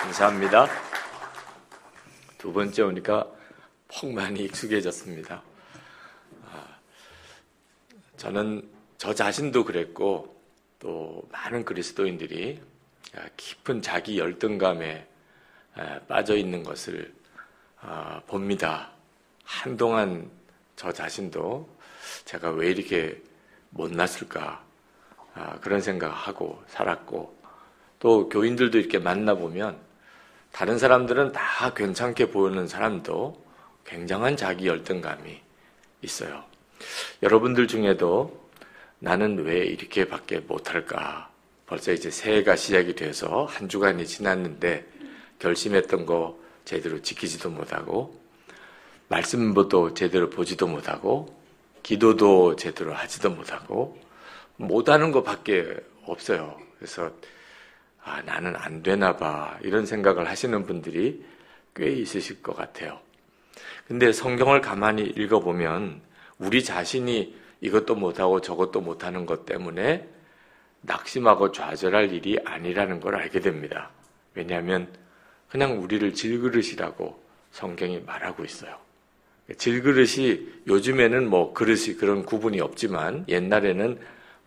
감사합니다. 두 번째 오니까 퍽 많이 익숙해졌습니다. 저는 저 자신도 그랬고 또 많은 그리스도인들이 깊은 자기 열등감에 빠져 있는 것을 봅니다. 한동안 저 자신도 제가 왜 이렇게 못났을까 그런 생각하고 살았고, 또 교인들도 이렇게 만나보면 다른 사람들은 다 괜찮게 보이는 사람도 굉장한 자기 열등감이 있어요. 여러분들 중에도 나는 왜 이렇게밖에 못할까, 벌써 이제 새해가 시작이 돼서 한 주간이 지났는데 결심했던 거 제대로 지키지도 못하고, 말씀도 제대로 보지도 못하고, 기도도 제대로 하지도 못하고, 못하는 것밖에 없어요. 그래서 나는 안 되나 봐, 이런 생각을 하시는 분들이 꽤 있으실 것 같아요. 근데 성경을 가만히 읽어보면 우리 자신이 이것도 못하고 저것도 못하는 것 때문에 낙심하고 좌절할 일이 아니라는 걸 알게 됩니다. 왜냐하면 그냥 우리를 질그릇이라고 성경이 말하고 있어요. 질그릇이, 요즘에는 뭐 그릇이 그런 구분이 없지만 옛날에는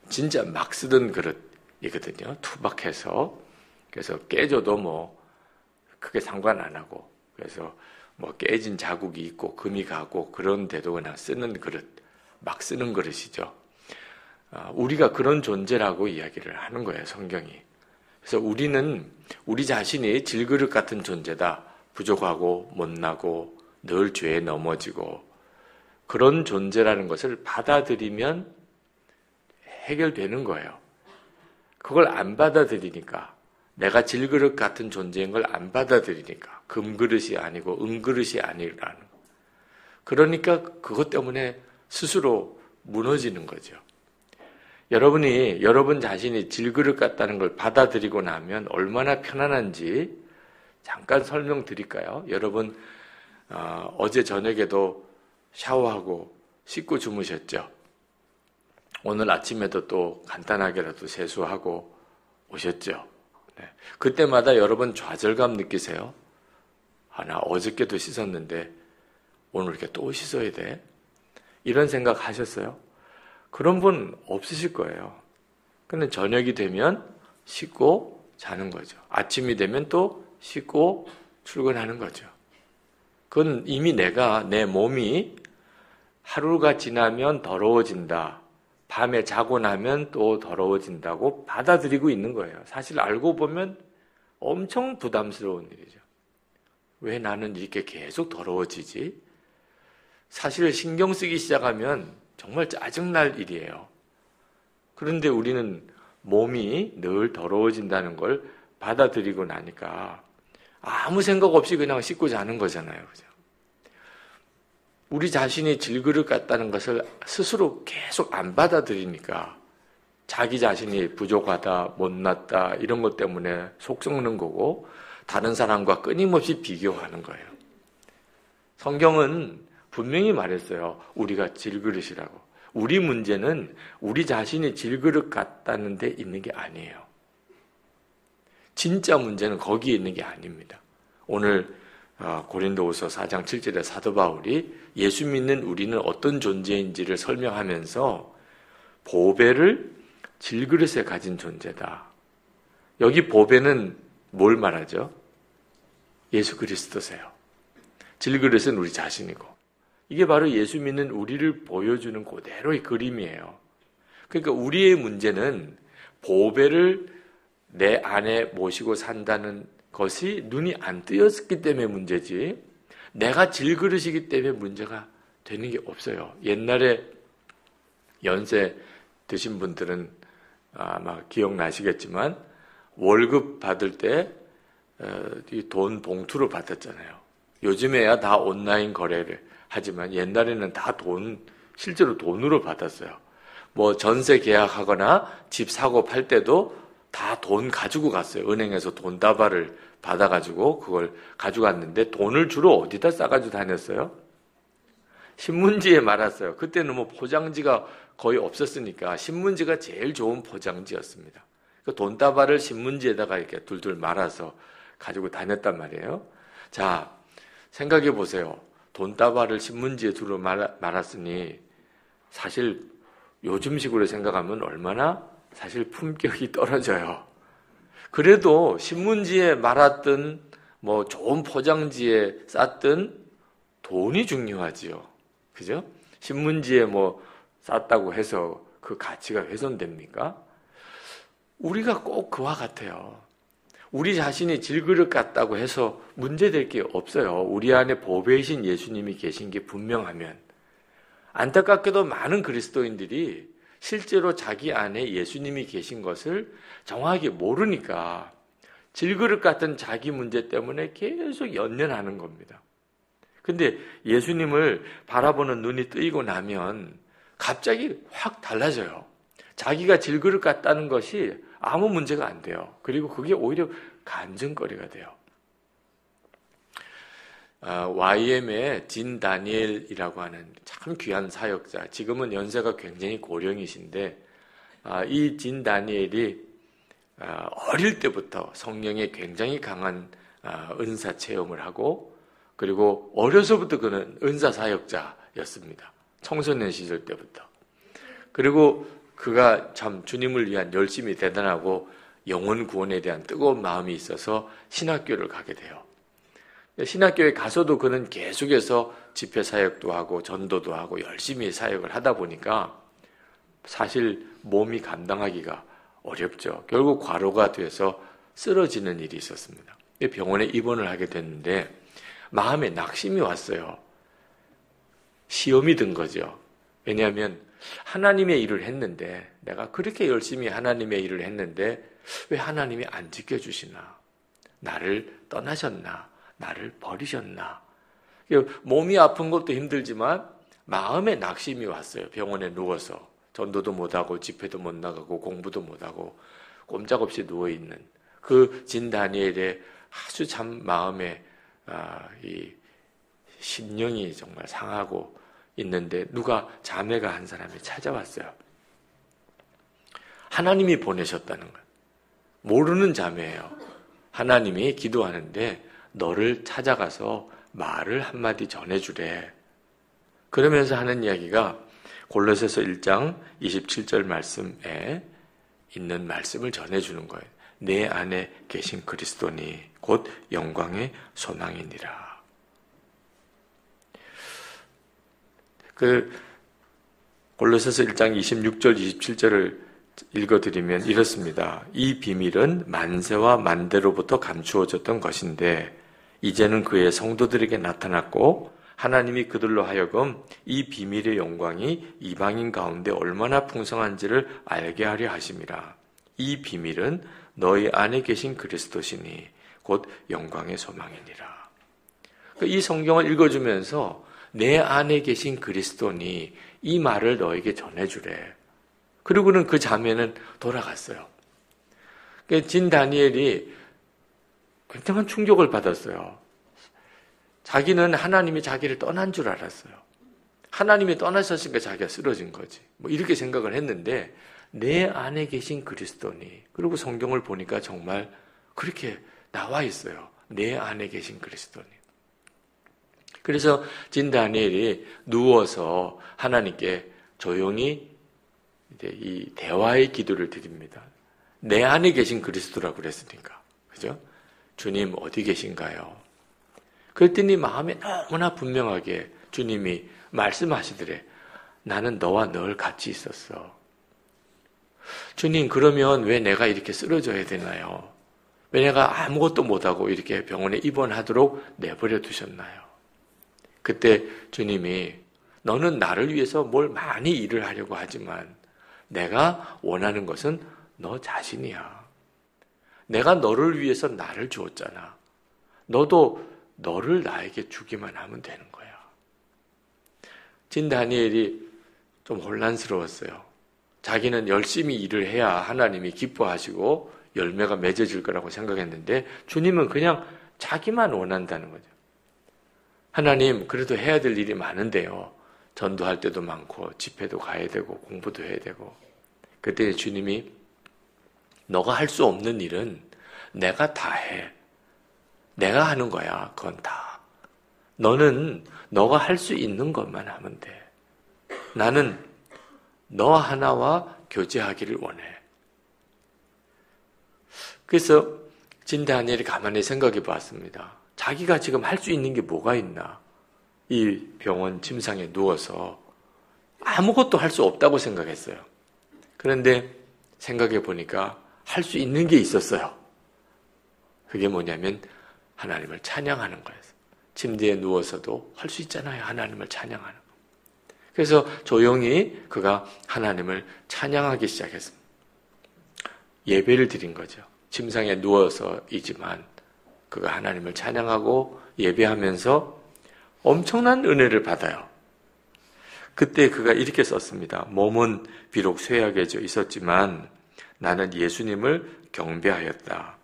진짜 막 쓰던 그릇이거든요. 투박해서. 그래서 깨져도 뭐 크게 상관 안 하고, 그래서 뭐 깨진 자국이 있고 금이 가고 그런데도 그냥 쓰는 그릇, 막 쓰는 그릇이죠. 우리가 그런 존재라고 이야기를 하는 거예요, 성경이. 그래서 우리는 우리 자신이 질그릇 같은 존재다. 부족하고 못나고 늘 죄에 넘어지고 그런 존재라는 것을 받아들이면 해결되는 거예요. 그걸 안 받아들이니까, 내가 질그릇 같은 존재인 걸 안 받아들이니까, 금그릇이 아니고 은그릇이 아니라는, 그러니까 그것 때문에 스스로 무너지는 거죠. 여러분이 여러분 자신이 질그릇 같다는 걸 받아들이고 나면 얼마나 편안한지 잠깐 설명드릴까요? 여러분 어제 저녁에도 샤워하고 씻고 주무셨죠? 오늘 아침에도 또 간단하게라도 세수하고 오셨죠? 네. 그때마다 여러분 좌절감 느끼세요? 나 어저께도 씻었는데 오늘 이렇게 또 씻어야 돼? 이런 생각 하셨어요? 그런 분 없으실 거예요. 근데 저녁이 되면 씻고 자는 거죠. 아침이 되면 또 씻고 출근하는 거죠. 그건 이미 내 몸이 하루가 지나면 더러워진다, 밤에 자고 나면 또 더러워진다고 받아들이고 있는 거예요. 사실 알고 보면 엄청 부담스러운 일이죠. 왜 나는 이렇게 계속 더러워지지? 사실 신경 쓰기 시작하면 정말 짜증날 일이에요. 그런데 우리는 몸이 늘 더러워진다는 걸 받아들이고 나니까 아무 생각 없이 그냥 씻고 자는 거잖아요. 그죠? 우리 자신이 질그릇 같다는 것을 스스로 계속 안 받아들이니까 자기 자신이 부족하다, 못났다 이런 것 때문에 속 썩는 거고, 다른 사람과 끊임없이 비교하는 거예요. 성경은 분명히 말했어요. 우리가 질그릇이라고. 우리 문제는 우리 자신이 질그릇 같다는 데 있는 게 아니에요. 진짜 문제는 거기에 있는 게 아닙니다. 오늘 고린도후서 4장 7절에 사도 바울이 예수 믿는 우리는 어떤 존재인지를 설명하면서 보배를 질그릇에 가진 존재다. 여기 보배는 뭘 말하죠? 예수 그리스도세요. 질그릇은 우리 자신이고, 이게 바로 예수 믿는 우리를 보여주는 그대로의 그림이에요. 그러니까 우리의 문제는 보배를 내 안에 모시고 산다는 것이 눈이 안 뜨였기 때문에 문제지, 내가 질그릇이기 때문에 문제가 되는 게 없어요. 옛날에 연세 드신 분들은 아마 기억나시겠지만 월급 받을 때 돈 봉투로 받았잖아요. 요즘에야 다 온라인 거래를 하지만 옛날에는 다 실제로 돈으로 받았어요. 뭐 전세 계약하거나 집 사고 팔 때도 다 돈 가지고 갔어요. 은행에서 돈다발을 받아가지고 그걸 가져갔는데, 돈을 주로 어디다 싸가지고 다녔어요? 신문지에 말았어요. 그때는 뭐 포장지가 거의 없었으니까 신문지가 제일 좋은 포장지였습니다. 그 돈다발을 신문지에다가 이렇게 둘둘 말아서 가지고 다녔단 말이에요. 자, 생각해 보세요. 돈다발을 신문지에 두루 말았으니 사실 요즘식으로 생각하면 얼마나 사실 품격이 떨어져요. 그래도 신문지에 말았든 뭐 좋은 포장지에 쌌든 돈이 중요하지요. 그죠? 신문지에 뭐 쌌다고 해서 그 가치가 훼손됩니까? 우리가 꼭 그와 같아요. 우리 자신이 질그릇 같다고 해서 문제될 게 없어요. 우리 안에 보배이신 예수님이 계신 게 분명하면. 안타깝게도 많은 그리스도인들이 실제로 자기 안에 예수님이 계신 것을 정확히 모르니까 질그릇 같은 자기 문제 때문에 계속 연연하는 겁니다. 근데 예수님을 바라보는 눈이 뜨이고 나면 갑자기 확 달라져요. 자기가 질그릇 같다는 것이 아무 문제가 안 돼요. 그리고 그게 오히려 간증거리가 돼요. YM의 진 다니엘이라고 하는 참 귀한 사역자, 지금은 연세가 굉장히 고령이신데 이 진 다니엘이 어릴 때부터 성령에 굉장히 강한 은사 체험을 하고 그리고 어려서부터 그는 은사 사역자였습니다. 청소년 시절 때부터. 그리고 그가 참 주님을 위한 열심히 대단하고 영혼 구원에 대한 뜨거운 마음이 있어서 신학교를 가게 돼요. 신학교에 가서도 그는 계속해서 집회 사역도 하고 전도도 하고 열심히 사역을 하다 보니까 사실 몸이 감당하기가 어렵죠. 결국 과로가 돼서 쓰러지는 일이 있었습니다. 병원에 입원을 하게 됐는데 마음에 낙심이 왔어요. 시험이 든 거죠. 왜냐하면 하나님의 일을 했는데 내가 그렇게 열심히 하나님의 일을 했는데 왜 하나님이 안 지켜주시나? 나를 떠나셨나? 나를 버리셨나? 몸이 아픈 것도 힘들지만 마음에 낙심이 왔어요. 병원에 누워서 전도도 못하고 집회도 못 나가고 공부도 못하고 꼼짝없이 누워있는 그 진 다니엘의 아주 참 마음에 이 심령이 정말 상하고 있는데 누가 자매가 한 사람이 찾아왔어요. 하나님이 보내셨다는 거예요. 모르는 자매예요. 하나님이 기도하는데 너를 찾아가서 말을 한마디 전해주래. 그러면서 하는 이야기가 골로새서 1장 27절 말씀에 있는 말씀을 전해주는 거예요. 내 안에 계신 그리스도니 곧 영광의 소망이니라. 골로새서 1장 26절 27절을 읽어드리면 이렇습니다. 이 비밀은 만세와 만대로부터 감추어졌던 것인데 이제는 그의 성도들에게 나타났고 하나님이 그들로 하여금 이 비밀의 영광이 이방인 가운데 얼마나 풍성한지를 알게 하려 하심이라. 이 비밀은 너희 안에 계신 그리스도시니 곧 영광의 소망이니라. 이 성경을 읽어주면서 내 안에 계신 그리스도니 이 말을 너에게 전해주래. 그리고는 그 자매는 돌아갔어요. 진 다니엘이 굉장한 충격을 받았어요. 자기는 하나님이 자기를 떠난 줄 알았어요. 하나님이 떠나셨으니까 자기가 쓰러진 거지. 뭐 이렇게 생각을 했는데 내 안에 계신 그리스도니. 그리고 성경을 보니까 정말 그렇게 나와 있어요. 내 안에 계신 그리스도니. 그래서 진 다니엘이 누워서 하나님께 조용히 이제 이 대화의 기도를 드립니다. 내 안에 계신 그리스도라고 그랬으니까. 그죠? 주님 어디 계신가요? 그랬더니 마음에 너무나 분명하게 주님이 말씀하시더래. 나는 너와 늘 같이 있었어. 주님, 그러면 왜 내가 이렇게 쓰러져야 되나요? 왜 내가 아무것도 못하고 이렇게 병원에 입원하도록 내버려 두셨나요? 그때 주님이 너는 나를 위해서 뭘 많이 일을 하려고 하지만 내가 원하는 것은 너 자신이야. 내가 너를 위해서 나를 주었잖아. 너도 너를 나에게 주기만 하면 되는 거야. 진 다니엘이 좀 혼란스러웠어요. 자기는 열심히 일을 해야 하나님이 기뻐하시고 열매가 맺어질 거라고 생각했는데 주님은 그냥 자기만 원한다는 거죠. 하나님, 그래도 해야 될 일이 많은데요. 전도할 때도 많고 집회도 가야 되고 공부도 해야 되고. 그때 주님이 너가 할 수 없는 일은 내가 다 해. 내가 하는 거야. 그건 다. 너는 너가 할 수 있는 것만 하면 돼. 나는 너 하나와 교제하기를 원해. 그래서 진 다니엘이 가만히 생각해 보았습니다. 자기가 지금 할 수 있는 게 뭐가 있나? 이 병원 침상에 누워서 아무것도 할 수 없다고 생각했어요. 그런데 생각해 보니까 할 수 있는 게 있었어요. 그게 뭐냐면 하나님을 찬양하는 거였어요. 침대에 누워서도 할 수 있잖아요. 하나님을 찬양하는 거. 그래서 조용히 그가 하나님을 찬양하기 시작했습니다. 예배를 드린 거죠. 침상에 누워서이지만 그가 하나님을 찬양하고 예배하면서 엄청난 은혜를 받아요. 그때 그가 이렇게 썼습니다. 몸은 비록 쇠약해져 있었지만 나는 예수님을 경배하였다.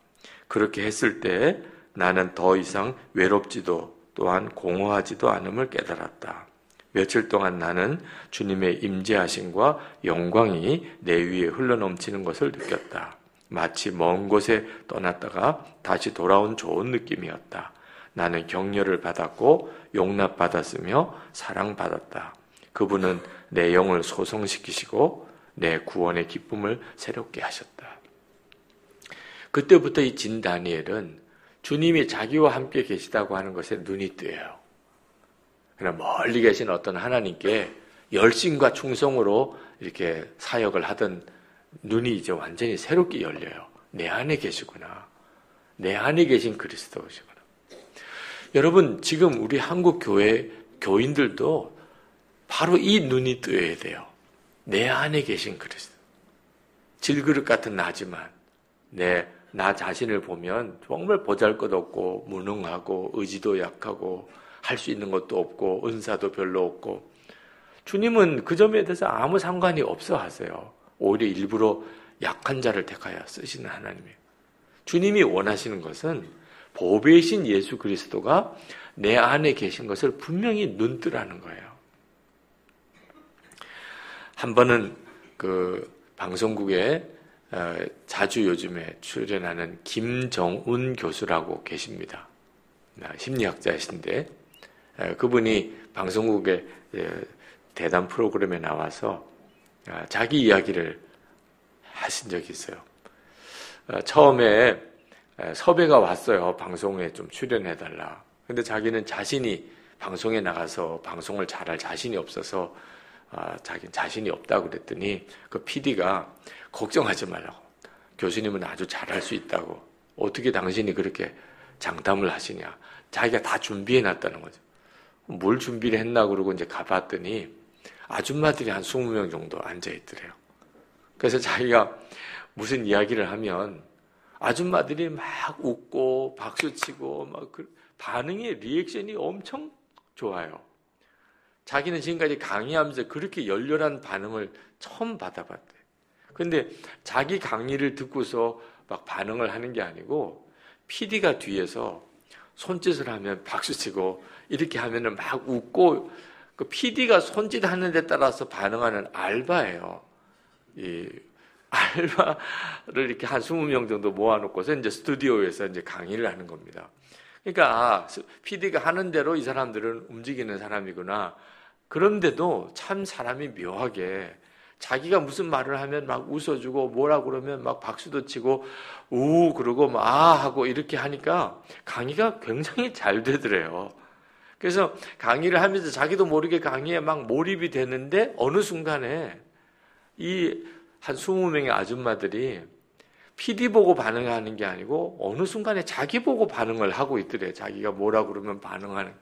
그렇게 했을 때 나는 더 이상 외롭지도 또한 공허하지도 않음을 깨달았다. 며칠 동안 나는 주님의 임재하심과 영광이 내 위에 흘러넘치는 것을 느꼈다. 마치 먼 곳에 떠났다가 다시 돌아온 좋은 느낌이었다. 나는 격려를 받았고 용납받았으며 사랑받았다. 그분은 내 영을 소성시키시고 내 구원의 기쁨을 새롭게 하셨다. 그때부터 이 진 다니엘은 주님이 자기와 함께 계시다고 하는 것에 눈이 뜨여요. 그러나 멀리 계신 어떤 하나님께 열심과 충성으로 이렇게 사역을 하던 눈이 이제 완전히 새롭게 열려요. 내 안에 계시구나. 내 안에 계신 그리스도시구나. 여러분, 지금 우리 한국 교회 교인들도 바로 이 눈이 뜨여야 돼요. 내 안에 계신 그리스도. 질그릇 같은 나지만 나 자신을 보면 정말 보잘것없고 무능하고 의지도 약하고 할 수 있는 것도 없고 은사도 별로 없고 주님은 그 점에 대해서 아무 상관이 없어 하세요. 오히려 일부러 약한 자를 택하여 쓰시는 하나님이에요. 주님이 원하시는 것은 보배이신 예수 그리스도가 내 안에 계신 것을 분명히 눈뜨라는 거예요. 한 번은 그 방송국에 자주 요즘에 출연하는 김정운 교수라고 계십니다. 심리학자이신데 그분이 방송국의 대담 프로그램에 나와서 자기 이야기를 하신 적이 있어요. 처음에 섭외가 왔어요. 방송에 좀 출연해달라. 근데 자기는 자신이 방송에 나가서 방송을 잘할 자신이 없어서 자기는 자신이 없다고 그랬더니 그 PD가 걱정하지 말라고. 교수님은 아주 잘할 수 있다고. 어떻게 당신이 그렇게 장담을 하시냐. 자기가 다 준비해놨다는 거죠. 뭘 준비를 했나 그러고 이제 가봤더니 아줌마들이 한 20명 정도 앉아있더래요. 그래서 자기가 무슨 이야기를 하면 아줌마들이 막 웃고 박수치고 막 반응이 리액션이 엄청 좋아요. 자기는 지금까지 강의하면서 그렇게 열렬한 반응을 처음 받아봤대. 근데 자기 강의를 듣고서 막 반응을 하는 게 아니고 PD가 뒤에서 손짓을 하면 박수치고 이렇게 하면은 막 웃고 그 PD가 손짓하는 데 따라서 반응하는 알바예요. 이 알바를 이렇게 한 20명 정도 모아놓고서 이제 스튜디오에서 이제 강의를 하는 겁니다. 그러니까 PD가 하는 대로 이 사람들은 움직이는 사람이구나. 그런데도 참 사람이 묘하게 자기가 무슨 말을 하면 막 웃어주고 뭐라 그러면 막 박수도 치고 우 그러고 막 아 하고 이렇게 하니까 강의가 굉장히 잘 되더래요. 그래서 강의를 하면서 자기도 모르게 강의에 막 몰입이 되는데 어느 순간에 이 한 20명의 아줌마들이 PD 보고 반응하는 게 아니고 어느 순간에 자기 보고 반응을 하고 있더래요. 자기가 뭐라 그러면 반응하는.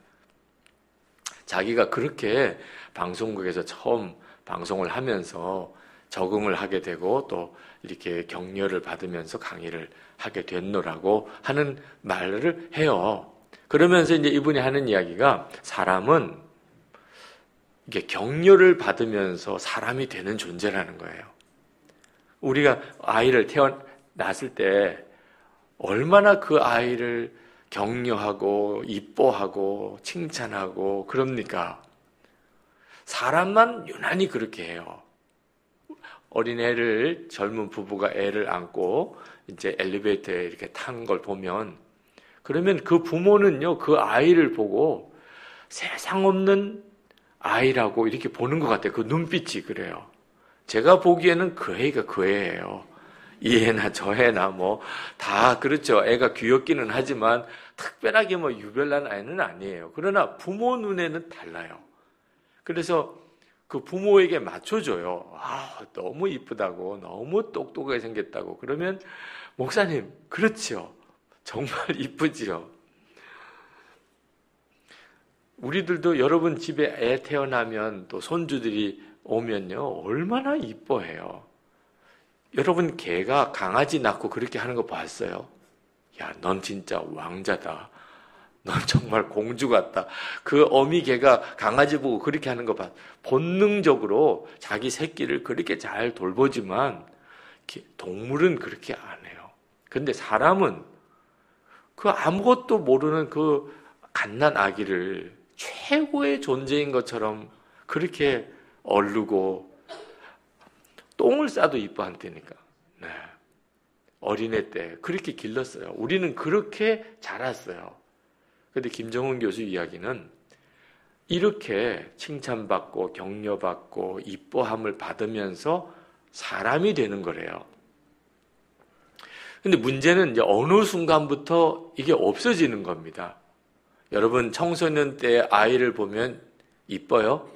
자기가 그렇게 방송국에서 처음 방송을 하면서 적응을 하게 되고 또 이렇게 격려를 받으면서 강의를 하게 됐노라고 하는 말을 해요. 그러면서 이제 이분이 하는 이야기가 사람은 이게 격려를 받으면서 사람이 되는 존재라는 거예요. 우리가 아이를 태어났을 때 얼마나 그 아이를 격려하고 이뻐하고 칭찬하고 그럽니까? 사람만 유난히 그렇게 해요. 어린애를 젊은 부부가 애를 안고 이제 엘리베이터에 이렇게 타는 걸 보면 그러면 그 부모는요, 그 아이를 보고 세상 없는 아이라고 이렇게 보는 것 같아요. 그 눈빛이 그래요. 제가 보기에는 그 애가 그 애예요. 이 애나 저 애나 뭐 다 그렇죠. 애가 귀엽기는 하지만 특별하게 뭐 유별난 아이는 아니에요. 그러나 부모 눈에는 달라요. 그래서 그 부모에게 맞춰줘요. 너무 이쁘다고, 너무 똑똑하게 생겼다고. 그러면 목사님, 그렇죠. 정말 이쁘지요. 우리들도 여러분 집에 애 태어나면 또 손주들이 오면요, 얼마나 이뻐해요. 여러분 개가 강아지 낳고 그렇게 하는 거 봤어요? 야, 넌 진짜 왕자다. 넌 정말 공주 같다. 그 어미 개가 강아지 보고 그렇게 하는 거 봐. 본능적으로 자기 새끼를 그렇게 잘 돌보지만 동물은 그렇게 안 해요. 근데 사람은 그 아무것도 모르는 그 갓난 아기를 최고의 존재인 것처럼 그렇게 얼르고 똥을 싸도 이뻐한다니까. 네. 어린애 때 그렇게 길렀어요. 우리는 그렇게 자랐어요. 그런데 김정은 교수 이야기는 이렇게 칭찬받고 격려받고 이뻐함을 받으면서 사람이 되는 거래요. 근데 문제는 이제 어느 순간부터 이게 없어지는 겁니다. 여러분 청소년 때 아이를 보면 이뻐요?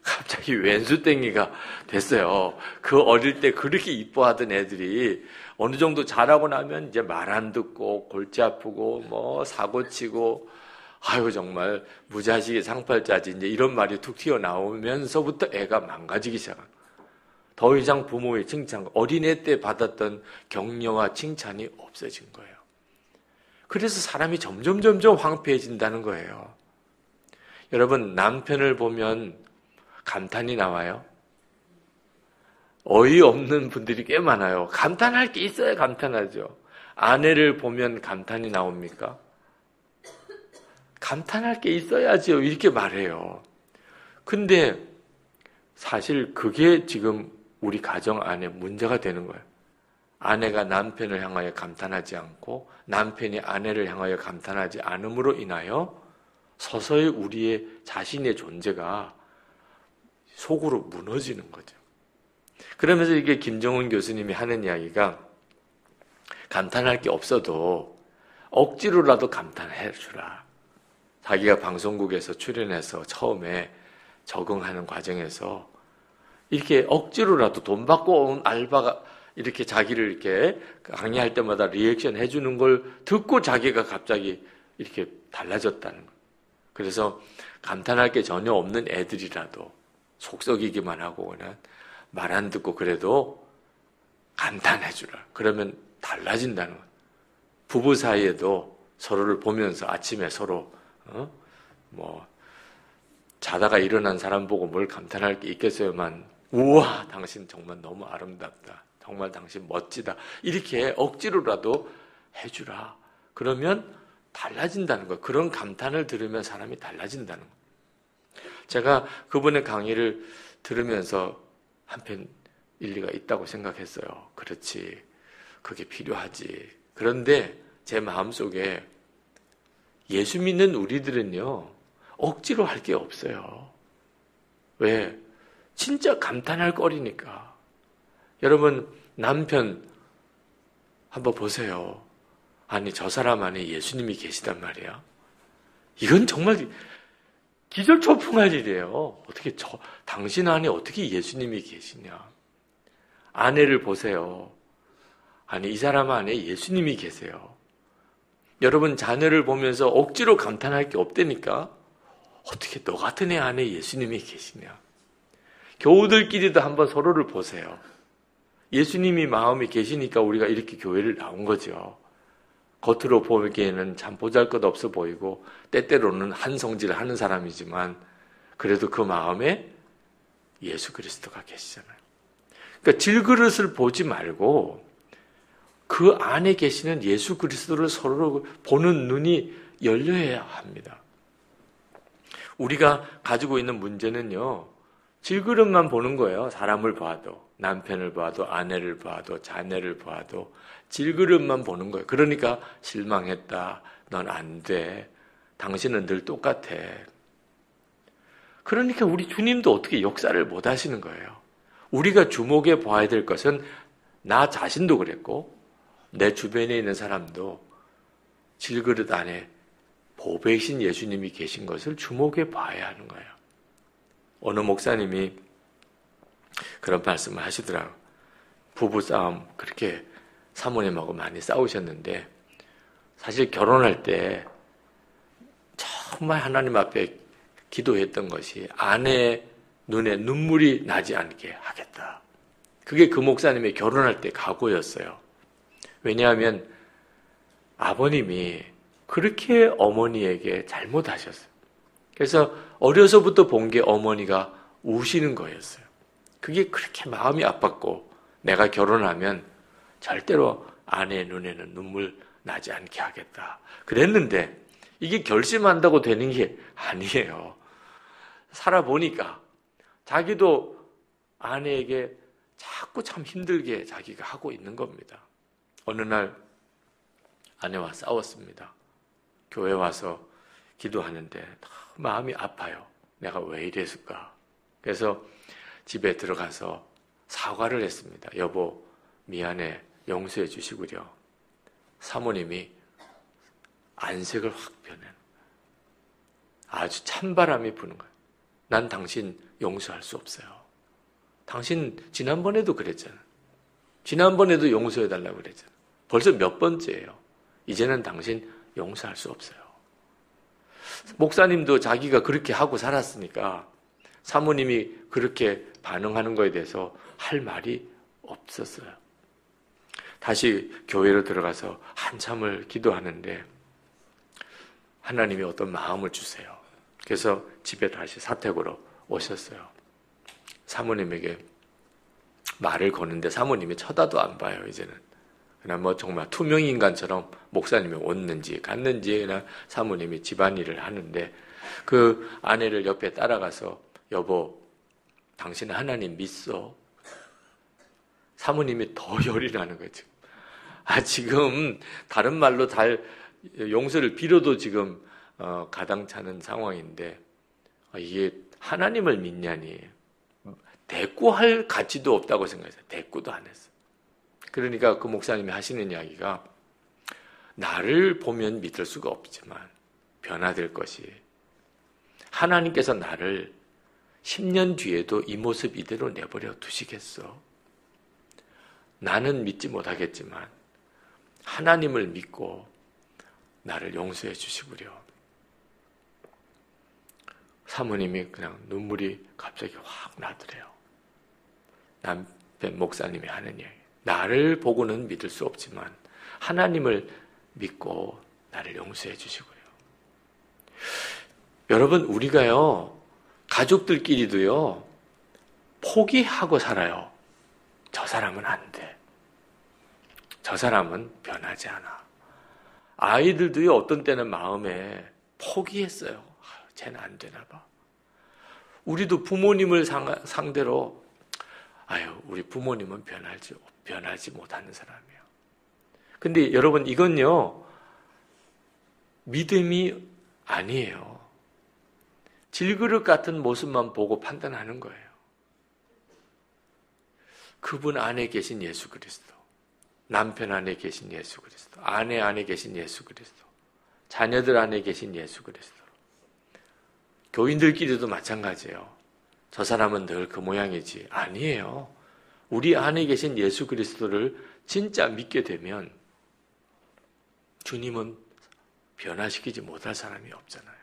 갑자기 왼수땡이가 됐어요. 그 어릴 때 그렇게 이뻐하던 애들이 어느 정도 자라고 나면 이제 말 안 듣고 골치 아프고 뭐 사고 치고 아유 정말 무자식의 상팔자지 이제 이런 말이 툭 튀어나오면서부터 애가 망가지기 시작한 거예요. 더 이상 부모의 칭찬, 어린애 때 받았던 격려와 칭찬이 없어진 거예요. 그래서 사람이 점점 황폐해진다는 거예요. 여러분 남편을 보면 감탄이 나와요. 어이없는 분들이 꽤 많아요. 감탄할 게 있어야 감탄하죠. 아내를 보면 감탄이 나옵니까? 감탄할 게 있어야죠. 이렇게 말해요. 근데 사실 그게 지금 우리 가정 안에 문제가 되는 거예요. 아내가 남편을 향하여 감탄하지 않고 남편이 아내를 향하여 감탄하지 않음으로 인하여 서서히 우리의 자신의 존재가 속으로 무너지는 거죠. 그러면서 이게 김정은 교수님이 하는 이야기가 감탄할 게 없어도 억지로라도 감탄해 주라. 자기가 방송국에서 출연해서 처음에 적응하는 과정에서 이렇게 억지로라도 돈 받고 온 알바가 이렇게 자기를 이렇게 강의할 때마다 리액션 해주는 걸 듣고 자기가 갑자기 이렇게 달라졌다는 거예요. 그래서 감탄할 게 전혀 없는 애들이라도 속썩이기만 하고 그냥 말 안 듣고 그래도 감탄해주라. 그러면 달라진다는 거예요. 부부 사이에도 서로를 보면서 아침에 서로 자다가 일어난 사람 보고 뭘 감탄할 게 있겠어요만 우와 당신 정말 너무 아름답다. 정말 당신 멋지다. 이렇게 억지로라도 해주라. 그러면 달라진다는 거예요. 그런 감탄을 들으면 사람이 달라진다는 거예요. 제가 그분의 강의를 들으면서 한편 일리가 있다고 생각했어요. 그렇지. 그게 필요하지. 그런데 제 마음속에 예수 믿는 우리들은요. 억지로 할 게 없어요. 왜? 진짜 감탄할 거리니까. 여러분 남편 한번 보세요. 아니 저 사람 안에 예수님이 계시단 말이야. 이건 정말 기절초풍할 일이에요. 어떻게 당신 안에 어떻게 예수님이 계시냐. 아내를 보세요. 아니 이 사람 안에 예수님이 계세요. 여러분 자녀를 보면서 억지로 감탄할 게 없다니까. 어떻게 너 같은 애 안에 예수님이 계시냐. 교우들끼리도 한번 서로를 보세요. 예수님이 마음에 계시니까 우리가 이렇게 교회를 나온 거죠. 겉으로 보기에는 참 보잘것없어 보이고 때때로는 한성질을 하는 사람이지만 그래도 그 마음에 예수 그리스도가 계시잖아요. 그러니까 질그릇을 보지 말고 그 안에 계시는 예수 그리스도를 서로 보는 눈이 열려야 합니다. 우리가 가지고 있는 문제는요. 질그릇만 보는 거예요. 사람을 봐도. 남편을 봐도 아내를 봐도 자녀를 봐도 질그릇만 보는 거예요. 그러니까 실망했다. 넌 안 돼. 당신은 늘 똑같아. 그러니까 우리 주님도 어떻게 역사를 못 하시는 거예요. 우리가 주목해 봐야 될 것은 나 자신도 그랬고 내 주변에 있는 사람도 질그릇 안에 보배이신 예수님이 계신 것을 주목해 봐야 하는 거예요. 어느 목사님이 그런 말씀을 하시더라고요. 부부싸움 그렇게 사모님하고 많이 싸우셨는데 사실 결혼할 때 정말 하나님 앞에 기도했던 것이 아내의 눈에 눈물이 나지 않게 하겠다. 그게 그 목사님의 결혼할 때 각오였어요. 왜냐하면 아버님이 그렇게 어머니에게 잘못하셨어요. 그래서 어려서부터 본 게 어머니가 우시는 거였어요. 그게 그렇게 마음이 아팠고 내가 결혼하면 절대로 아내의 눈에는 눈물 나지 않게 하겠다. 그랬는데 이게 결심한다고 되는 게 아니에요. 살아보니까 자기도 아내에게 자꾸 참 힘들게 자기가 하고 있는 겁니다. 어느 날 아내와 싸웠습니다. 교회 와서 기도하는데 마음이 아파요. 내가 왜 이랬을까? 그래서 집에 들어가서 사과를 했습니다. 여보, 미안해. 용서해 주시구려. 사모님이 안색을 확 변해. 아주 찬바람이 부는 거예요. 난 당신 용서할 수 없어요. 당신 지난번에도 그랬잖아. 지난번에도 용서해달라고 그랬잖아. 벌써 몇 번째예요. 이제는 당신 용서할 수 없어요. 목사님도 자기가 그렇게 하고 살았으니까 사모님이 그렇게 반응하는 거에 대해서 할 말이 없었어요. 다시 교회로 들어가서 한참을 기도하는데 하나님이 어떤 마음을 주세요. 그래서 집에 다시 사택으로 오셨어요. 사모님에게 말을 거는데 사모님이 쳐다도 안 봐요, 이제는. 그냥 뭐 정말 투명인간처럼 목사님이 왔는지 갔는지 그냥 사모님이 집안일을 하는데 그 아내를 옆에 따라가서 여보, 당신은 하나님 믿어? 사모님이 더 열이 나는 거죠. 지금 다른 말로 용서를 빌어도 지금 가당찮은 상황인데 이게 하나님을 믿냐니 대꾸할 가치도 없다고 생각했어요. 대꾸도 안 했어요. 그러니까 그 목사님이 하시는 이야기가 나를 보면 믿을 수가 없지만 변화될 것이 하나님께서 나를 10년 뒤에도 이 모습 이대로 내버려 두시겠어? 나는 믿지 못하겠지만 하나님을 믿고 나를 용서해 주시구려. 사모님이 그냥 눈물이 갑자기 확 나더래요. 남편 목사님이 하는 이야기. 나를 보고는 믿을 수 없지만 하나님을 믿고 나를 용서해 주시고요. 여러분, 우리가요, 가족들끼리도요, 포기하고 살아요. 저 사람은 안 돼. 저 사람은 변하지 않아. 아이들도요, 어떤 때는 마음에 포기했어요. 쟤는 안 되나 봐. 우리도 부모님을 상대로 우리 부모님은 변하지 못하는 사람이에요. 근데 여러분, 이건요, 믿음이 아니에요. 질그릇 같은 모습만 보고 판단하는 거예요. 그분 안에 계신 예수 그리스도, 남편 안에 계신 예수 그리스도, 아내 안에 계신 예수 그리스도, 자녀들 안에 계신 예수 그리스도, 교인들끼리도 마찬가지예요. 저 사람은 늘 그 모양이지. 아니에요. 우리 안에 계신 예수 그리스도를 진짜 믿게 되면 주님은 변화시키지 못할 사람이 없잖아요.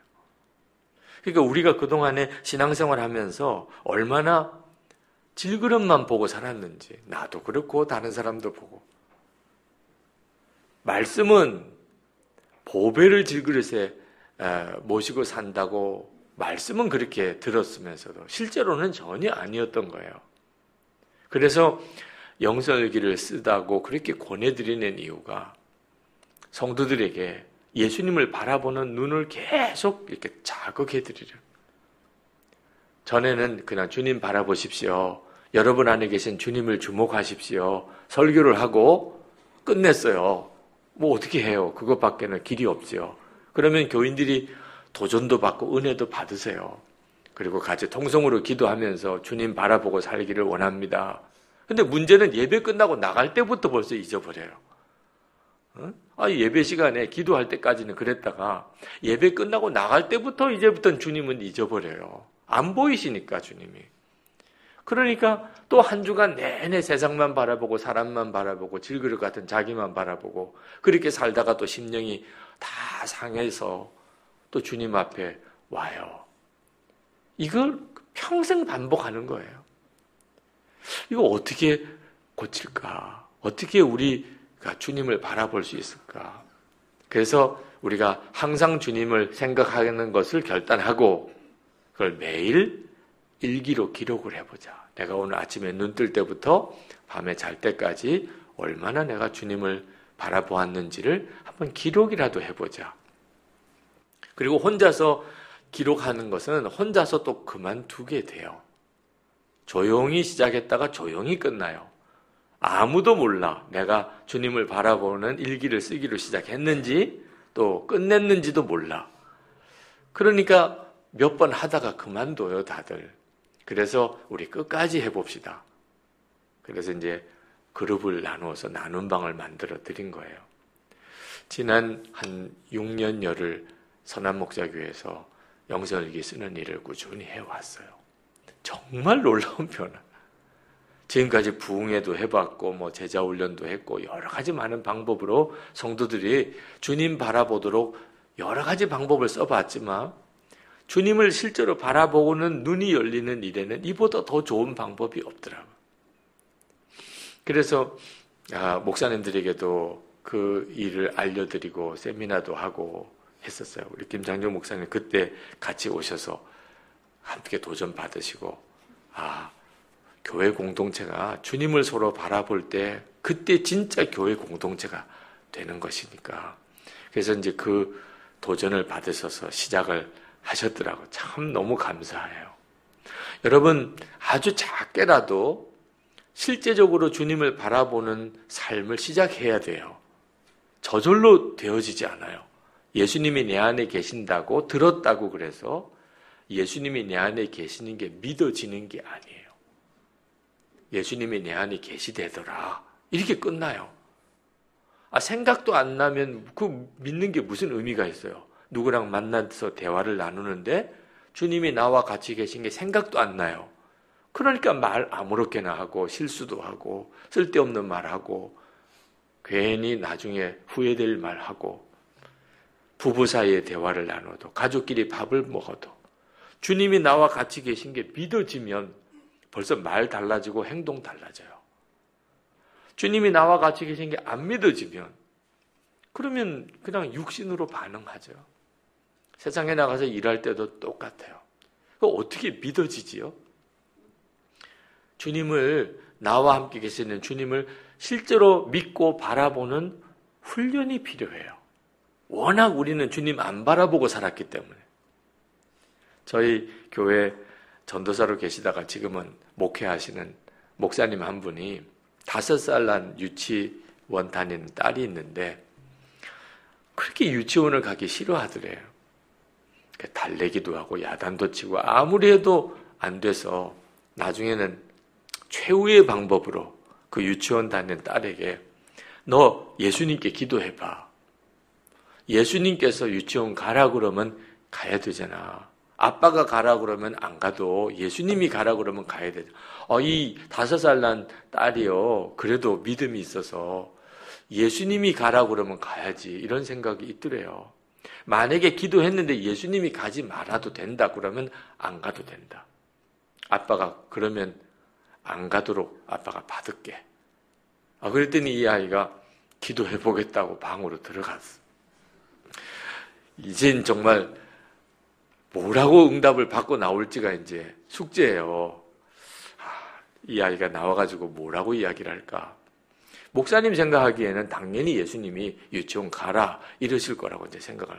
그러니까 우리가 그동안에 신앙생활 하면서 얼마나 질그릇만 보고 살았는지, 나도 그렇고 다른 사람도 보고. 말씀은 보배를 질그릇에 모시고 산다고 말씀은 그렇게 들었으면서도 실제로는 전혀 아니었던 거예요. 그래서 영성일기를 쓰다고 그렇게 권해드리는 이유가 성도들에게 예수님을 바라보는 눈을 계속 이렇게 자극해드리려. 전에는 그냥 주님 바라보십시오. 여러분 안에 계신 주님을 주목하십시오. 설교를 하고 끝냈어요. 뭐 어떻게 해요? 그것밖에는 길이 없죠. 그러면 교인들이 도전도 받고 은혜도 받으세요. 그리고 같이 통성으로 기도하면서 주님 바라보고 살기를 원합니다. 근데 문제는 예배 끝나고 나갈 때부터 벌써 잊어버려요. 예배 시간에 기도할 때까지는 그랬다가 예배 끝나고 나갈 때부터 이제부터는 주님은 잊어버려요. 안 보이시니까 주님이. 그러니까 또 한 주간 내내 세상만 바라보고 사람만 바라보고 질그릇 같은 자기만 바라보고 그렇게 살다가 또 심령이 다 상해서 또 주님 앞에 와요. 이걸 평생 반복하는 거예요. 이거 어떻게 고칠까? 어떻게 우리가 주님을 바라볼 수 있을까? 그래서 우리가 항상 주님을 생각하는 것을 결단하고 그걸 매일 일기로 기록을 해보자. 내가 오늘 아침에 눈 뜰 때부터 밤에 잘 때까지 얼마나 내가 주님을 바라보았는지를 한번 기록이라도 해보자. 그리고 혼자서 기록하는 것은 혼자서 또 그만두게 돼요. 조용히 시작했다가 조용히 끝나요. 아무도 몰라. 내가 주님을 바라보는 일기를 쓰기로 시작했는지 또 끝냈는지도 몰라. 그러니까 몇 번 하다가 그만둬요, 다들. 그래서 우리 끝까지 해봅시다. 그래서 이제 그룹을 나누어서 나눔 방을 만들어 드린 거예요. 지난 한 6년여를 선한목자교회에서 영성일기 쓰는 일을 꾸준히 해왔어요. 정말 놀라운 변화. 지금까지 부흥회도 해봤고 뭐 제자 훈련도 했고 여러 가지 많은 방법으로 성도들이 주님 바라보도록 여러 가지 방법을 써봤지만 주님을 실제로 바라보고는 눈이 열리는 일에는 이보다 더 좋은 방법이 없더라고요. 그래서 목사님들에게도 그 일을 알려드리고 세미나도 하고 했었어요. 우리 김장정 목사님 그때 같이 오셔서 함께 도전 받으시고 교회 공동체가 주님을 서로 바라볼 때 그때 진짜 교회 공동체가 되는 것이니까. 그래서 이제 그 도전을 받으셔서 시작을 하셨더라고요. 참 너무 감사해요. 여러분 아주 작게라도 실제적으로 주님을 바라보는 삶을 시작해야 돼요. 저절로 되어지지 않아요. 예수님이 내 안에 계신다고 들었다고 그래서 예수님이 내 안에 계시는 게 믿어지는 게 아니에요. 예수님이 내 안에 계시되더라. 이렇게 끝나요. 생각도 안 나면 그 믿는 게 무슨 의미가 있어요. 누구랑 만나서 대화를 나누는데 주님이 나와 같이 계신 게 생각도 안 나요. 그러니까 말 아무렇게나 하고 실수도 하고 쓸데없는 말하고 괜히 나중에 후회될 말하고 부부 사이에 대화를 나눠도 가족끼리 밥을 먹어도 주님이 나와 같이 계신 게 믿어지면 벌써 말 달라지고 행동 달라져요. 주님이 나와 같이 계신 게 안 믿어지면 그러면 그냥 육신으로 반응하죠. 세상에 나가서 일할 때도 똑같아요. 어떻게 믿어지지요? 주님을 나와 함께 계시는 주님을 실제로 믿고 바라보는 훈련이 필요해요. 워낙 우리는 주님 안 바라보고 살았기 때문에. 저희 교회 전도사로 계시다가 지금은 목회하시는 목사님 한 분이 5살 난 유치원 다니는 딸이 있는데 그렇게 유치원을 가기 싫어하더래요. 달래기도 하고 야단도 치고 아무리 해도 안 돼서 나중에는 최후의 방법으로 그 유치원 다니는 딸에게 너 예수님께 기도해봐. 예수님께서 유치원 가라 그러면 가야 되잖아. 아빠가 가라 그러면 안 가도 예수님이 가라 그러면 가야 되잖아. 이 5살 난 딸이요. 그래도 믿음이 있어서 예수님이 가라 그러면 가야지. 이런 생각이 있더래요. 만약에 기도했는데 예수님이 가지 말아도 된다 그러면 안 가도 된다. 아빠가 그러면 안 가도록 아빠가 받을게. 그랬더니 이 아이가 기도해보겠다고 방으로 들어갔어. 이젠 정말 뭐라고 응답을 받고 나올지가 이제 숙제예요. 이 아이가 나와가지고 뭐라고 이야기를 할까? 목사님 생각하기에는 당연히 예수님이 유치원 가라 이러실 거라고 이제 생각을.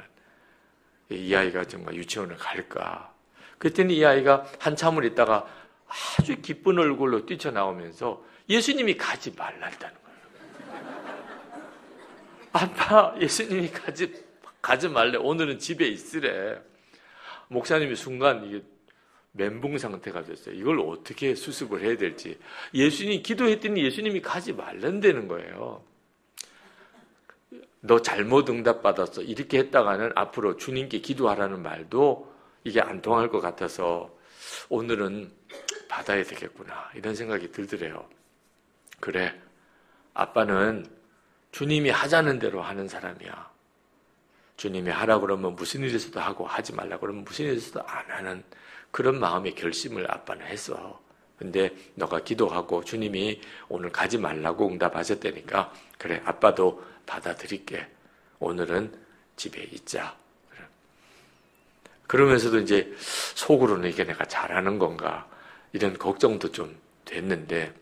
이 아이가 정말 유치원을 갈까? 그랬더니 이 아이가 한참을 있다가 아주 기쁜 얼굴로 뛰쳐나오면서 예수님이 가지 말란다는 거예요. 아빠, 예수님이 가지 말래. 오늘은 집에 있으래. 목사님이 순간 이게 멘붕 상태가 됐어요. 이걸 어떻게 수습을 해야 될지. 예수님이 기도했더니 예수님이 가지 말란다는 거예요. 너 잘못 응답받았어. 이렇게 했다가는 앞으로 주님께 기도하라는 말도 이게 안 통할 것 같아서 오늘은 받아야 되겠구나. 이런 생각이 들더래요. 그래, 아빠는 주님이 하자는 대로 하는 사람이야. 주님이 하라고 그러면 무슨 일 있어도 하고 하지 말라고 그러면 무슨 일 있어도 안 하는 그런 마음의 결심을 아빠는 했어. 근데 너가 기도하고 주님이 오늘 가지 말라고 응답하셨다니까 그래, 아빠도 받아들일게. 오늘은 집에 있자. 그러면서도 이제 속으로는 이게 내가 잘하는 건가 이런 걱정도 좀 됐는데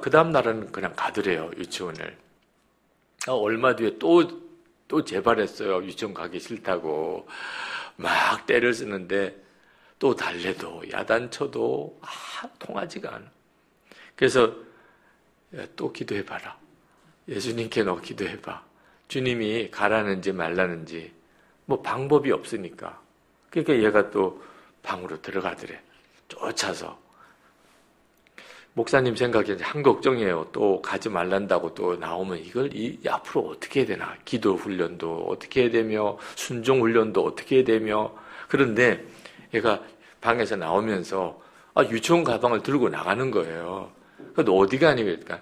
그 다음 날은 그냥 가더래요. 유치원을. 얼마 뒤에 또 재발했어요. 유치원 가기 싫다고 막 때를 쓰는데 또 달래도 야단쳐도 통하지가 않아. 그래서 또 기도해봐라. 예수님께 너 기도해봐. 주님이 가라는지 말라는지 뭐 방법이 없으니까. 그러니까 얘가 또 방으로 들어가더래. 쫓아서. 목사님 생각에 한 걱정이에요. 또 가지 말란다고 또 나오면 이걸 앞으로 어떻게 해야 되나. 기도 훈련도 어떻게 해야 되며 순종 훈련도 어떻게 해야 되며. 그런데 얘가 방에서 나오면서 유치원 가방을 들고 나가는 거예요. 그래도 어디 가니? 그러니까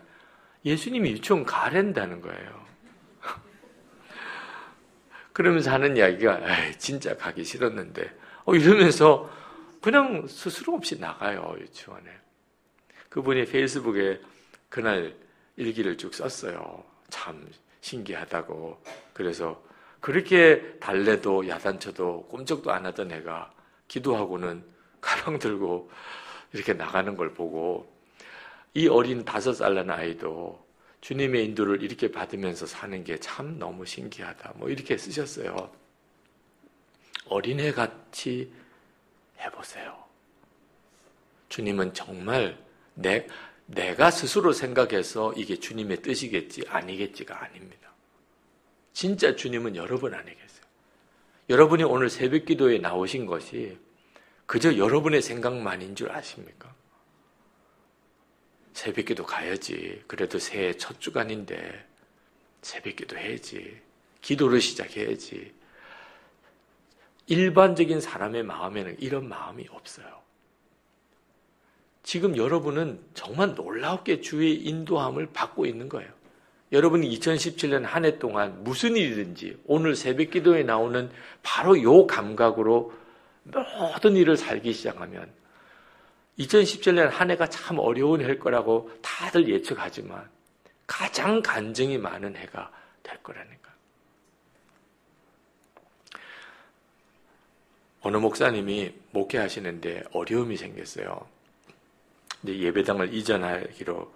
예수님이 유치원 가랜다는 거예요. 그러면서 하는 이야기가 진짜 가기 싫었는데 이러면서 그냥 스스로 없이 나가요. 유치원에. 그분이 페이스북에 그날 일기를 쭉 썼어요. 참 신기하다고. 그래서 그렇게 달래도 야단쳐도 꼼짝도 안 하던 애가 기도하고는 가방 들고 이렇게 나가는 걸 보고 이 어린 5살 난 아이도 주님의 인도를 이렇게 받으면서 사는 게 참 너무 신기하다. 뭐 이렇게 쓰셨어요. 어린애같이 해보세요. 주님은 정말 내가 스스로 생각해서 이게 주님의 뜻이겠지 아니겠지가 아닙니다. 진짜 주님은 여러분 안에 계세요. 여러분이 오늘 새벽 기도에 나오신 것이 그저 여러분의 생각만인 줄 아십니까? 새벽 기도 가야지. 그래도 새해 첫 주간인데 새벽 기도 해야지. 기도를 시작해야지. 일반적인 사람의 마음에는 이런 마음이 없어요. 지금 여러분은 정말 놀랍게 주의 인도함을 받고 있는 거예요. 여러분이 2017년 한 해 동안 무슨 일이든지 오늘 새벽 기도에 나오는 바로 요 감각으로 모든 일을 살기 시작하면 2017년 한 해가 참 어려운 해일 거라고 다들 예측하지만 가장 간증이 많은 해가 될 거라니까. 어느 목사님이 목회하시는데 어려움이 생겼어요. 이제 예배당을 이전하기로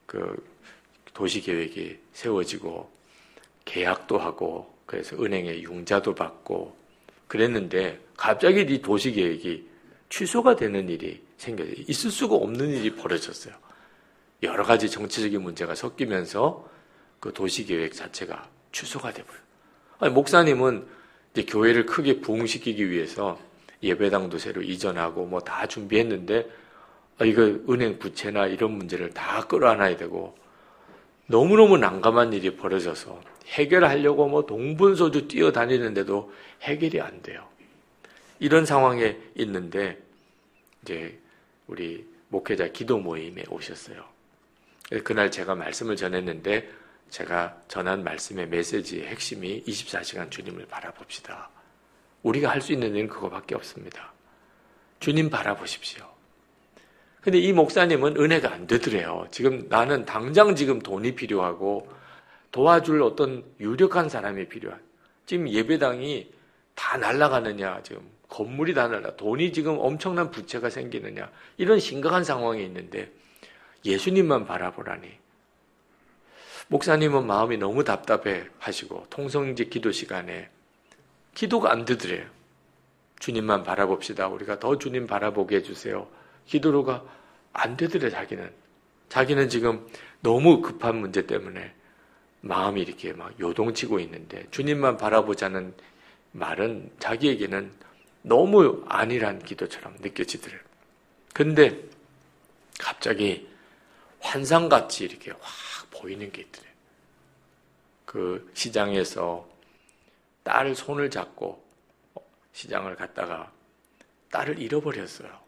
그 도시계획이 세워지고 계약도 하고 그래서 은행에 융자도 받고 그랬는데 갑자기 이 도시계획이 취소가 되는 일이 생겨요. 있을 수가 없는 일이 벌어졌어요. 여러 가지 정치적인 문제가 섞이면서 그 도시계획 자체가 취소가 돼버려요. 목사님은 이제 교회를 크게 부흥시키기 위해서 예배당도 새로 이전하고 뭐 다 준비했는데 이거 은행 부채나 이런 문제를 다 끌어안아야 되고 너무너무 난감한 일이 벌어져서 해결하려고 뭐 동분서주 뛰어다니는데도 해결이 안 돼요. 이런 상황에 있는데 이제 우리 목회자 기도 모임에 오셨어요. 그날 제가 말씀을 전했는데 제가 전한 말씀의 메시지의 핵심이 24시간 주님을 바라봅시다. 우리가 할 수 있는 일은 그거밖에 없습니다. 주님 바라보십시오. 근데 이 목사님은 은혜가 안 되더래요. 지금 나는 당장 지금 돈이 필요하고 도와줄 어떤 유력한 사람이 필요한. 지금 예배당이 다 날아가느냐, 지금 건물이 다 날아가, 돈이 지금 엄청난 부채가 생기느냐, 이런 심각한 상황이 있는데 예수님만 바라보라니. 목사님은 마음이 너무 답답해 하시고 통성제 기도 시간에 기도가 안 되더래요. 주님만 바라봅시다. 우리가 더 주님 바라보게 해주세요. 기도로가 안 되더래, 자기는. 자기는 지금 너무 급한 문제 때문에 마음이 이렇게 막 요동치고 있는데 주님만 바라보자는 말은 자기에게는 너무 안일한 기도처럼 느껴지더래요. 근데 갑자기 환상같이 이렇게 확 보이는 게 있더래요. 그 시장에서 딸 손을 잡고 시장을 갔다가 딸을 잃어버렸어요.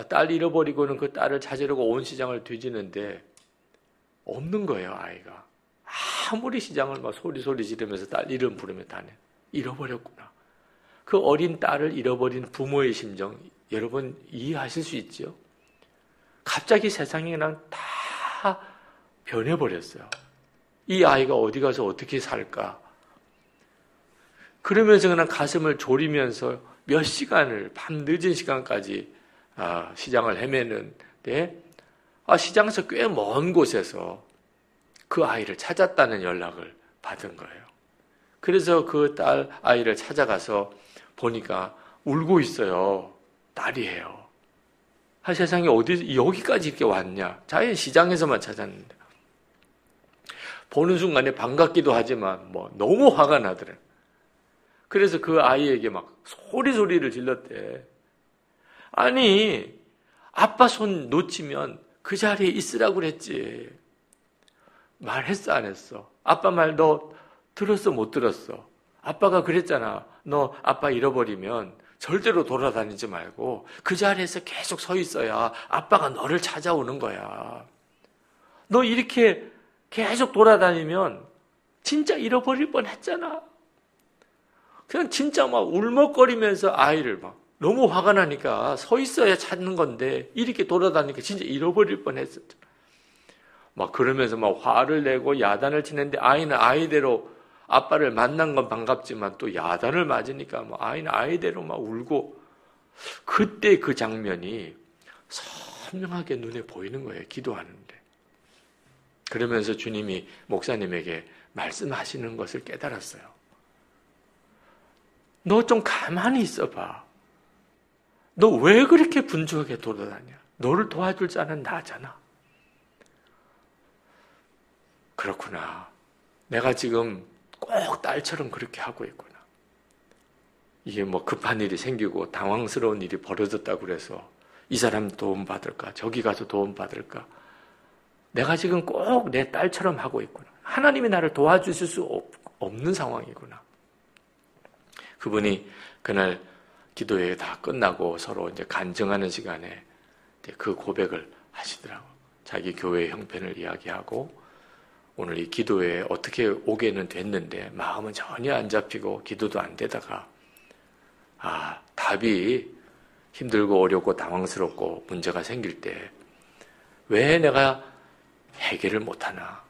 딸 잃어버리고는 그 딸을 찾으려고 온 시장을 뒤지는데 없는 거예요, 아이가. 아무리 시장을 막 소리 지르면서 딸 이름 부르며 다녀. 잃어버렸구나. 그 어린 딸을 잃어버린 부모의 심정, 여러분 이해하실 수 있죠? 갑자기 세상이 그냥 다 변해버렸어요. 이 아이가 어디 가서 어떻게 살까? 그러면서 그냥 가슴을 졸이면서 몇 시간을, 밤 늦은 시간까지 시장을 헤매는데, 시장에서 꽤 먼 곳에서 그 아이를 찾았다는 연락을 받은 거예요. 그래서 그 딸 아이를 찾아가서 보니까 울고 있어요. 딸이에요. 세상에 어디 여기까지 이렇게 왔냐? 자연 시장에서만 찾았는데. 보는 순간에 반갑기도 하지만 너무 화가 나더래. 그래서 그 아이에게 막 소리를 질렀대. 아니, 아빠 손 놓치면 그 자리에 있으라고 그랬지. 말했어, 안 했어? 아빠 말 너 들었어, 못 들었어? 아빠가 그랬잖아. 너 아빠 잃어버리면 절대로 돌아다니지 말고 그 자리에서 계속 서 있어야 아빠가 너를 찾아오는 거야. 너 이렇게 계속 돌아다니면 진짜 잃어버릴 뻔했잖아. 그냥 진짜 막 울먹거리면서 아이를 막 너무 화가 나니까 서 있어야 찾는 건데 이렇게 돌아다니니까 진짜 잃어버릴 뻔했었잖아. 막 그러면서 막 화를 내고 야단을 치는데 아이는 아이대로 아빠를 만난 건 반갑지만 또 야단을 맞으니까 아이는 아이대로 막 울고, 그때 그 장면이 선명하게 눈에 보이는 거예요. 기도하는데. 그러면서 주님이 목사님에게 말씀하시는 것을 깨달았어요. 너 좀 가만히 있어봐. 너 왜 그렇게 분주하게 돌아다녀? 너를 도와줄 자는 나잖아. 그렇구나. 내가 지금 꼭 딸처럼 그렇게 하고 있구나. 이게 급한 일이 생기고 당황스러운 일이 벌어졌다고 그래서 이 사람 도움 받을까? 저기 가서 도움 받을까? 내가 지금 꼭 내 딸처럼 하고 있구나. 하나님이 나를 도와주실 수 없는 상황이구나. 그분이 그날 기도회 다 끝나고 서로 이제 간증하는 시간에 그 고백을 하시더라고. 자기 교회 형편을 이야기하고 오늘 이 기도회에 어떻게 오게는 됐는데 마음은 전혀 안 잡히고 기도도 안 되다가 답이 힘들고 어렵고 당황스럽고 문제가 생길 때 왜 내가 해결을 못하나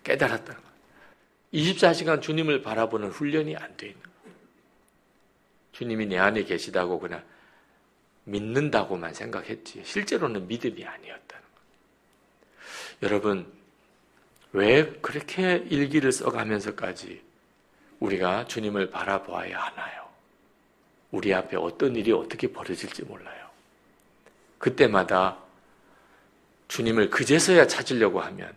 깨달았다는 거예요. 24시간 주님을 바라보는 훈련이 안 돼 있는 거예요. 주님이 내 안에 계시다고 그냥 믿는다고만 생각했지 실제로는 믿음이 아니었다는 거예요. 여러분, 왜 그렇게 일기를 써가면서까지 우리가 주님을 바라보아야 하나요? 우리 앞에 어떤 일이 어떻게 벌어질지 몰라요. 그때마다 주님을 그제서야 찾으려고 하면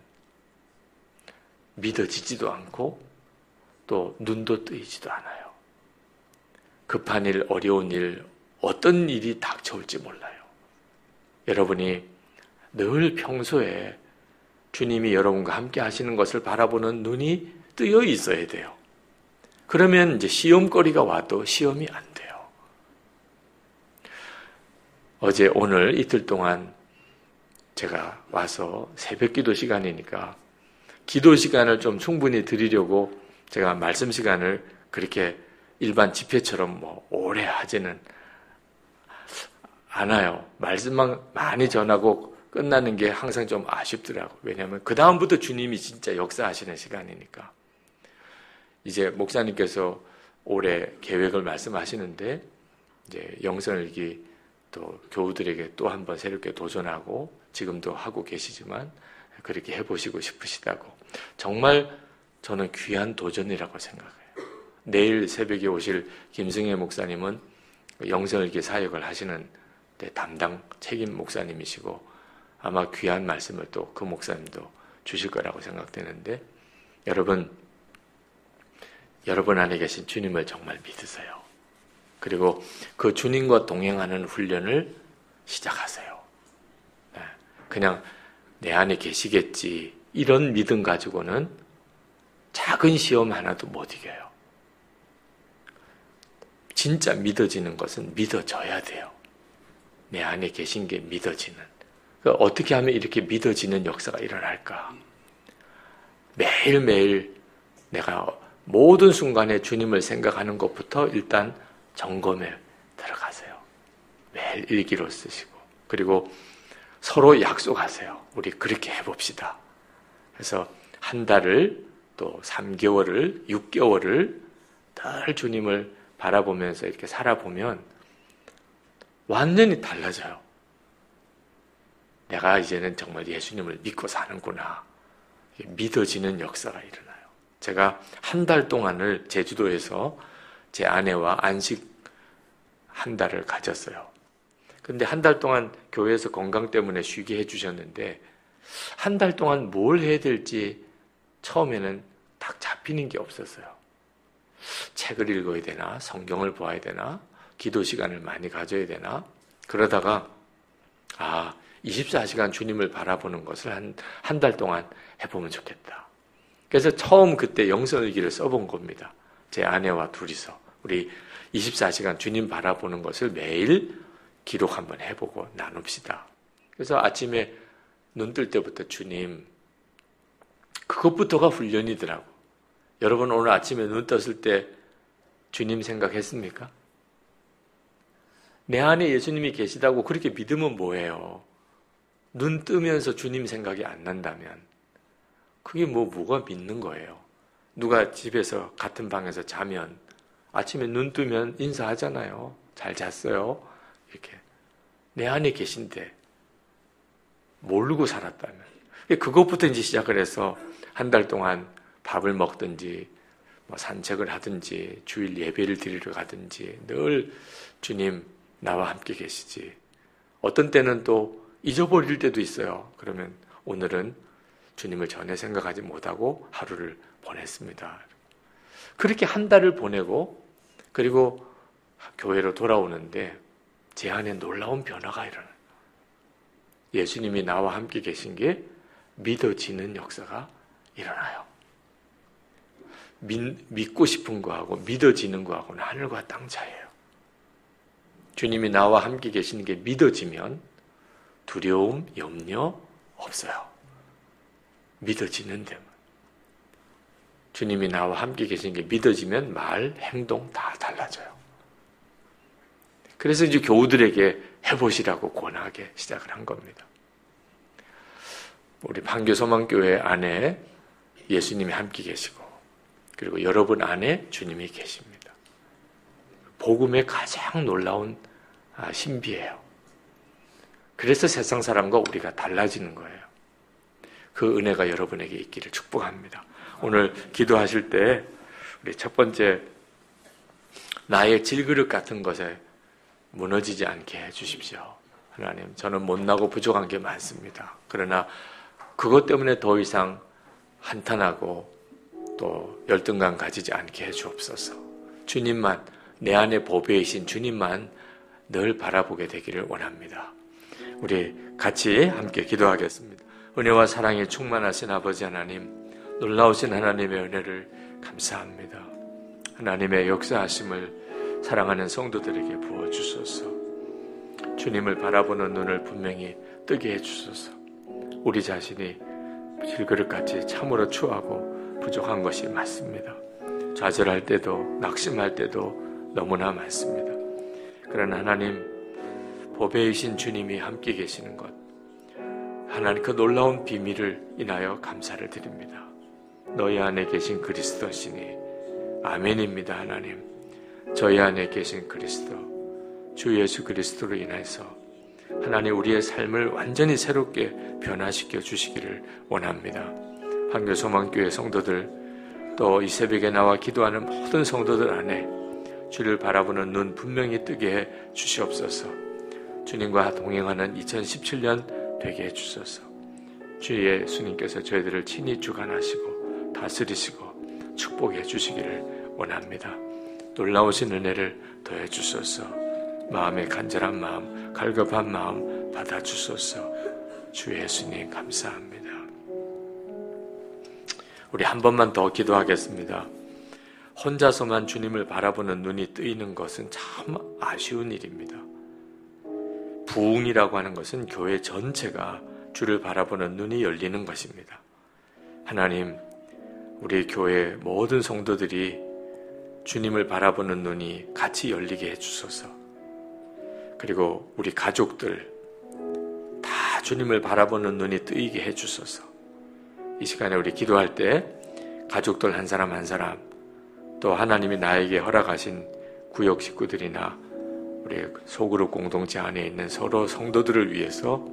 믿어지지도 않고 또 눈도 뜨이지도 않아요. 급한 일, 어려운 일, 어떤 일이 닥쳐올지 몰라요. 여러분이 늘 평소에 주님이 여러분과 함께 하시는 것을 바라보는 눈이 뜨여 있어야 돼요. 그러면 이제 시험거리가 와도 시험이 안 돼요. 어제 오늘 이틀 동안 제가 와서 새벽 기도 시간이니까 기도 시간을 좀 충분히 드리려고 제가 말씀 시간을 그렇게 일반 집회처럼 오래 하지는 않아요. 말씀만 많이 전하고 끝나는 게 항상 좀 아쉽더라고요. 왜냐하면 그 다음부터 주님이 진짜 역사하시는 시간이니까. 이제 목사님께서 올해 계획을 말씀하시는데 이제 영성일기 또 교우들에게 또 한번 새롭게 도전하고 지금도 하고 계시지만 그렇게 해보시고 싶으시다고. 정말 저는 귀한 도전이라고 생각해요. 내일 새벽에 오실 김승혜 목사님은 영성일기 사역을 하시는 담당 책임 목사님이시고 아마 귀한 말씀을 또 그 목사님도 주실 거라고 생각되는데, 여러분 안에 계신 주님을 정말 믿으세요. 그리고 그 주님과 동행하는 훈련을 시작하세요. 그냥 내 안에 계시겠지 이런 믿음 가지고는 작은 시험 하나도 못 이겨요. 진짜 믿어지는 것은 믿어져야 돼요. 내 안에 계신 게 믿어지는. 어떻게 하면 이렇게 믿어지는 역사가 일어날까? 매일매일 내가 모든 순간에 주님을 생각하는 것부터 일단 점검에 들어가세요. 매일 일기로 쓰시고, 그리고 서로 약속하세요. 우리 그렇게 해봅시다. 그래서 한 달을, 또 3개월을, 6개월을 늘 주님을 바라보면서 이렇게 살아보면 완전히 달라져요. 내가 이제는 정말 예수님을 믿고 사는구나. 믿어지는 역사가 일어나요. 제가 한 달 동안을 제주도에서 제 아내와 안식 한 달을 가졌어요. 근데 한 달 동안 교회에서 건강 때문에 쉬게 해주셨는데, 한 달 동안 뭘 해야 될지 처음에는 딱 잡히는 게 없었어요. 책을 읽어야 되나? 성경을 보아야 되나? 기도 시간을 많이 가져야 되나? 그러다가 24시간 주님을 바라보는 것을 한 달 동안 해보면 좋겠다. 그래서 처음 그때 영성일기를 써본 겁니다. 제 아내와 둘이서 우리 24시간 주님 바라보는 것을 매일 기록 한번 해보고 나눕시다. 그래서 아침에 눈 뜰 때부터 주님, 그것부터가 훈련이더라고. 여러분 오늘 아침에 눈 떴을 때 주님 생각했습니까? 내 안에 예수님이 계시다고 그렇게 믿으면 뭐예요? 눈 뜨면서 주님 생각이 안 난다면 그게 뭐가 믿는 거예요? 누가 집에서 같은 방에서 자면 아침에 눈 뜨면 인사하잖아요. 잘 잤어요. 이렇게. 내 안에 계신데 모르고 살았다면. 그것부터 이제 시작을 해서 한 달 동안 밥을 먹든지 산책을 하든지 주일 예배를 드리러 가든지 늘 주님 나와 함께 계시지. 어떤 때는 또 잊어버릴 때도 있어요. 그러면 오늘은 주님을 전혀 생각하지 못하고 하루를 보냈습니다. 그렇게 한 달을 보내고 그리고 교회로 돌아오는데 제 안에 놀라운 변화가 일어나요. 예수님이 나와 함께 계신 게 믿어지는 역사가 일어나요. 믿고 싶은 거하고 믿어지는 거하고는 하늘과 땅 차이예요. 주님이 나와 함께 계시는 게 믿어지면 두려움, 염려 없어요. 믿어지는 데만. 주님이 나와 함께 계시는 게 믿어지면 말, 행동 다 달라져요. 그래서 이제 교우들에게 해보시라고 권하게 시작을 한 겁니다. 우리 판교소망교회 안에 예수님이 함께 계시고 그리고 여러분 안에 주님이 계십니다. 복음의 가장 놀라운 신비예요. 그래서 세상 사람과 우리가 달라지는 거예요. 그 은혜가 여러분에게 있기를 축복합니다. 오늘 기도하실 때 우리 첫 번째 나의 질그릇 같은 것에 무너지지 않게 해주십시오. 하나님, 저는 못나고 부족한 게 많습니다. 그러나 그것 때문에 더 이상 한탄하고 또 열등감 가지지 않게 해주옵소서. 주님만, 내 안에 보배이신 주님만 늘 바라보게 되기를 원합니다. 우리 같이 함께 기도하겠습니다. 은혜와 사랑에 충만하신 아버지 하나님, 놀라우신 하나님의 은혜를 감사합니다. 하나님의 역사하심을 사랑하는 성도들에게 부어주소서. 주님을 바라보는 눈을 분명히 뜨게 해주소서. 우리 자신이 질그릇같이 참으로 추하고 부족한 것이 많습니다. 좌절할 때도 낙심할 때도 너무나 많습니다. 그러나 하나님, 보배이신 주님이 함께 계시는 것, 하나님 그 놀라운 비밀을 인하여 감사를 드립니다. 너희 안에 계신 그리스도시니 아멘입니다. 하나님, 저희 안에 계신 그리스도, 주 예수 그리스도로 인해서 하나님 우리의 삶을 완전히 새롭게 변화시켜 주시기를 원합니다. 판교소망교회 성도들, 또 이 새벽에 나와 기도하는 모든 성도들 안에 주를 바라보는 눈 분명히 뜨게 해 주시옵소서. 주님과 동행하는 2017년 되게 해주소서. 주 예수님께서 저희들을 친히 주관하시고 다스리시고 축복해 주시기를 원합니다. 놀라우신 은혜를 더해 주소서. 마음의 간절한 마음, 갈급한 마음 받아주소서. 주 예수님 감사합니다. 우리 한 번만 더 기도하겠습니다. 혼자서만 주님을 바라보는 눈이 뜨이는 것은 참 아쉬운 일입니다. 부흥이라고 하는 것은 교회 전체가 주를 바라보는 눈이 열리는 것입니다. 하나님, 우리 교회 모든 성도들이 주님을 바라보는 눈이 같이 열리게 해주소서. 그리고 우리 가족들 다 주님을 바라보는 눈이 뜨이게 해주소서. 이 시간에 우리 기도할 때 가족들 한 사람 한 사람, 또 하나님이 나에게 허락하신 구역 식구들이나 우리 소그룹 공동체 안에 있는 서로 성도들을 위해서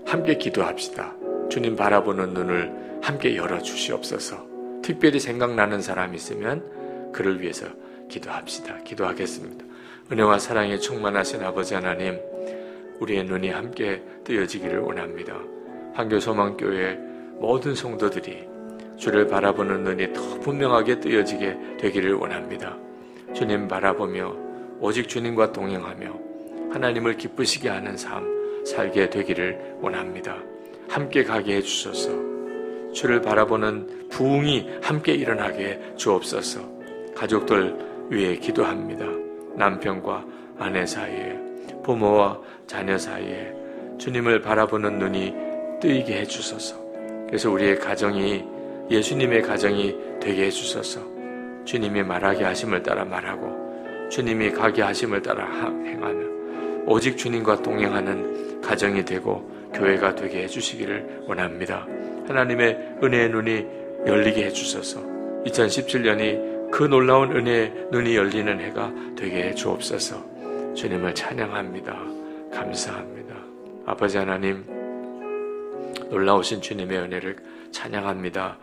함께 기도합시다. 주님 바라보는 눈을 함께 열어주시옵소서. 특별히 생각나는 사람이 있으면 그를 위해서 기도합시다. 기도하겠습니다. 은혜와 사랑에 충만하신 아버지 하나님, 우리의 눈이 함께 뜨여지기를 원합니다. 한교소망교회 모든 성도들이 주를 바라보는 눈이 더 분명하게 뜨여지게 되기를 원합니다. 주님 바라보며 오직 주님과 동행하며 하나님을 기쁘시게 하는 삶 살게 되기를 원합니다. 함께 가게 해주소서. 주를 바라보는 부흥이 함께 일어나게 주옵소서. 가족들 위해 기도합니다. 남편과 아내 사이에, 부모와 자녀 사이에 주님을 바라보는 눈이 뜨이게 해주소서. 그래서 우리의 가정이 예수님의 가정이 되게 해주소서. 주님이 말하게 하심을 따라 말하고 주님이 가게 하심을 따라 행하며 오직 주님과 동행하는 가정이 되고 교회가 되게 해주시기를 원합니다. 하나님의 은혜의 눈이 열리게 해주소서. 2017년이 그 놀라운 은혜의 눈이 열리는 해가 되게 해 주옵소서. 주님을 찬양합니다. 감사합니다. 아버지 하나님, 놀라우신 주님의 은혜를 찬양합니다.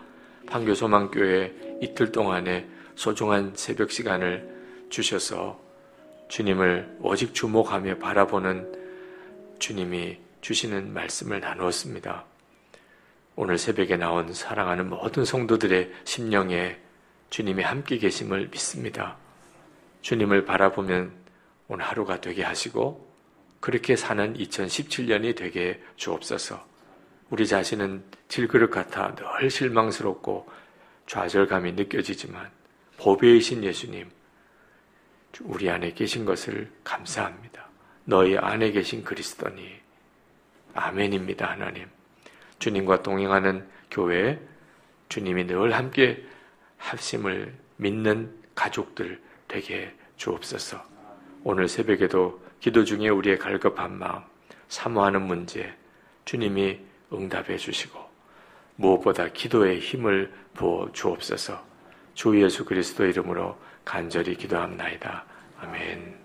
판교소망교회 이틀 동안의 소중한 새벽 시간을 주셔서 주님을 오직 주목하며 바라보는 주님이 주시는 말씀을 나누었습니다. 오늘 새벽에 나온 사랑하는 모든 성도들의 심령에 주님이 함께 계심을 믿습니다. 주님을 바라보면 오늘 하루가 되게 하시고 그렇게 사는 2017년이 되게 주옵소서. 우리 자신은 질그릇 같아 늘 실망스럽고 좌절감이 느껴지지만 보배이신 예수님, 우리 안에 계신 것을 감사합니다. 너희 안에 계신 그리스도니 아멘입니다. 하나님, 주님과 동행하는 교회, 주님이 늘 함께 하심을 믿는 가족들 되게 주옵소서. 오늘 새벽에도 기도 중에 우리의 갈급한 마음, 사모하는 문제 주님이 응답해 주시고 무엇보다 기도의 힘을 부어 주옵소서. 주 예수 그리스도 이름으로 간절히 기도합나이다. 아멘.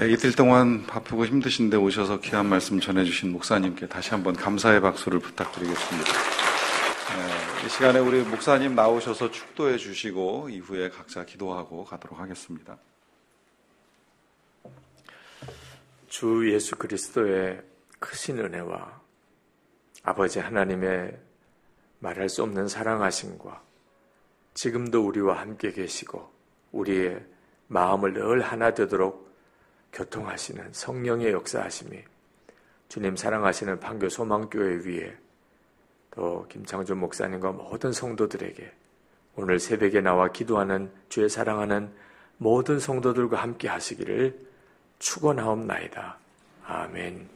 이틀 동안 바쁘고 힘드신데 오셔서 귀한 말씀 전해주신 목사님께 다시 한번 감사의 박수를 부탁드리겠습니다. 이 시간에 우리 목사님 나오셔서 축도해 주시고 이후에 각자 기도하고 가도록 하겠습니다. 주 예수 그리스도의 크신 은혜와 아버지 하나님의 말할 수 없는 사랑하심과 지금도 우리와 함께 계시고 우리의 마음을 늘 하나 되도록 교통하시는 성령의 역사하심이 주님 사랑하시는 판교 소망교회 위에 또 김창준 목사님과 모든 성도들에게 오늘 새벽에 나와 기도하는 주의 사랑하는 모든 성도들과 함께 하시기를 축원하옵나이다. 아멘.